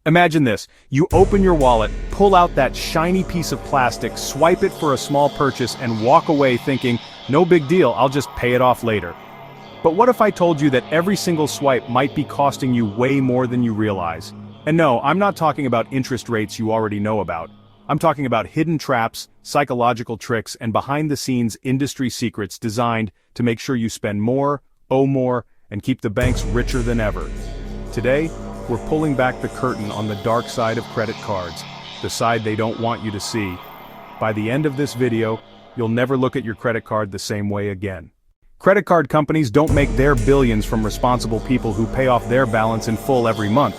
Imagine this, you open your wallet, pull out that shiny piece of plastic, swipe it for a small purchase and walk away thinking, no big deal, I'll just pay it off later. But what if I told you that every single swipe might be costing you way more than you realize? And no, I'm not talking about interest rates you already know about. I'm talking about hidden traps, psychological tricks, and behind-the-scenes industry secrets designed to make sure you spend more, owe more, and keep the banks richer than ever. Today, we're pulling back the curtain on the dark side of credit cards, the side they don't want you to see. By the end of this video, you'll never look at your credit card the same way again. Credit card companies don't make their billions from responsible people who pay off their balance in full every month.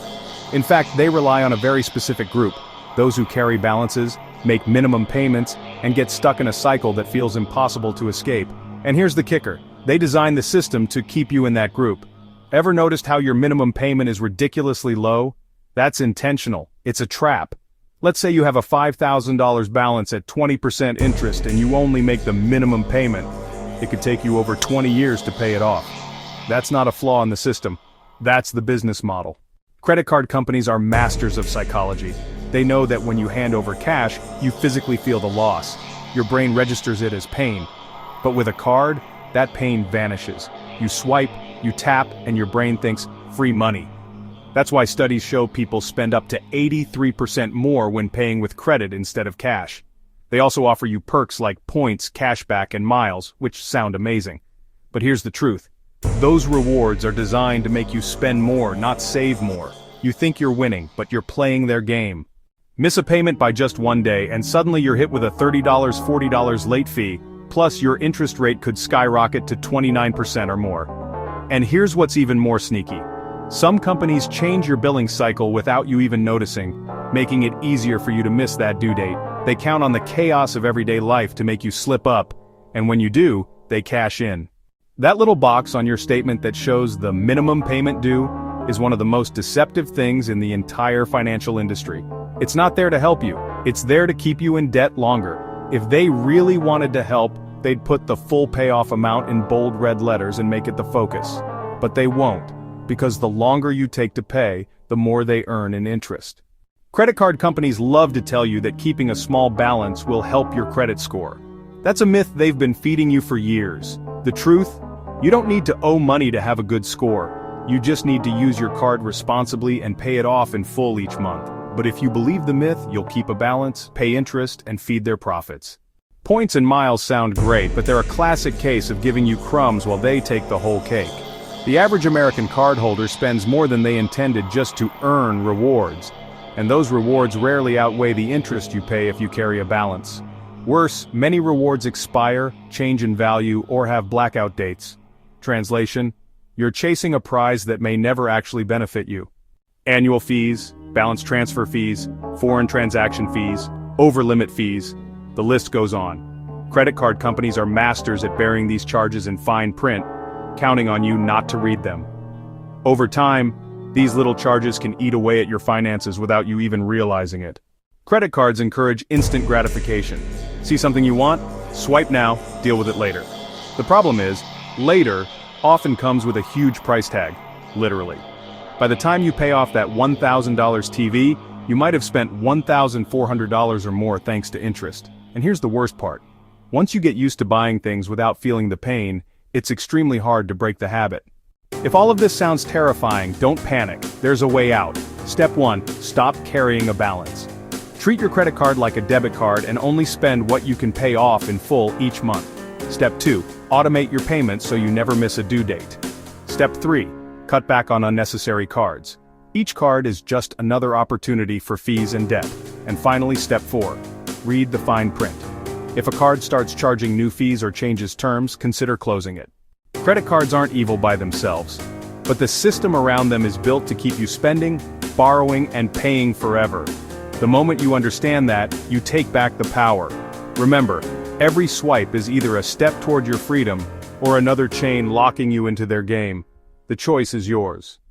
In fact, they rely on a very specific group, those who carry balances, make minimum payments, and get stuck in a cycle that feels impossible to escape. And here's the kicker, they design the system to keep you in that group. Ever noticed how your minimum payment is ridiculously low? That's intentional. It's a trap. Let's say you have a $5,000 balance at 20% interest and you only make the minimum payment. It could take you over 20 years to pay it off. That's not a flaw in the system. That's the business model. Credit card companies are masters of psychology. They know that when you hand over cash, you physically feel the loss. Your brain registers it as pain. But with a card, that pain vanishes. You swipe, you tap, and your brain thinks, free money. That's why studies show people spend up to 83% more when paying with credit instead of cash. They also offer you perks like points, cashback, and miles, which sound amazing. But here's the truth. Those rewards are designed to make you spend more, not save more. You think you're winning, but you're playing their game. Miss a payment by just one day, and suddenly you're hit with a $30, $40 late fee, plus your interest rate could skyrocket to 29% or more. And here's what's even more sneaky. Some companies change your billing cycle without you even noticing, making it easier for you to miss that due date. They count on the chaos of everyday life to make you slip up, and when you do, they cash in. That little box on your statement that shows the minimum payment due is one of the most deceptive things in the entire financial industry. It's not there to help you, it's there to keep you in debt longer. If they really wanted to help, they'd put the full payoff amount in bold red letters and make it the focus. But they won't, because the longer you take to pay, the more they earn in interest. Credit card companies love to tell you that keeping a small balance will help your credit score. That's a myth they've been feeding you for years. The truth? You don't need to owe money to have a good score. You just need to use your card responsibly and pay it off in full each month. But if you believe the myth, you'll keep a balance, pay interest, and feed their profits. Points and miles sound great, but they're a classic case of giving you crumbs while they take the whole cake. The average American cardholder spends more than they intended just to earn rewards. And those rewards rarely outweigh the interest you pay if you carry a balance. Worse, many rewards expire, change in value, or have blackout dates. Translation: you're chasing a prize that may never actually benefit you. Annual fees, balance transfer fees, foreign transaction fees, over-limit fees, the list goes on. Credit card companies are masters at burying these charges in fine print, counting on you not to read them. Over time, these little charges can eat away at your finances without you even realizing it. Credit cards encourage instant gratification. See something you want? Swipe now, deal with it later. The problem is, later often comes with a huge price tag, literally. By the time you pay off that $1,000 TV, you might have spent $1,400 or more thanks to interest. And here's the worst part. Once you get used to buying things without feeling the pain, it's extremely hard to break the habit. If all of this sounds terrifying, don't panic. There's a way out. Step 1, stop carrying a balance. Treat your credit card like a debit card and only spend what you can pay off in full each month. Step 2, automate your payments so you never miss a due date. Step 3, cut back on unnecessary cards. Each card is just another opportunity for fees and debt. And finally, step 4, read the fine print. If a card starts charging new fees or changes terms, consider closing it. Credit cards aren't evil by themselves, but the system around them is built to keep you spending, borrowing, and paying forever. The moment you understand that, you take back the power. Remember, every swipe is either a step toward your freedom or another chain locking you into their game. The choice is yours.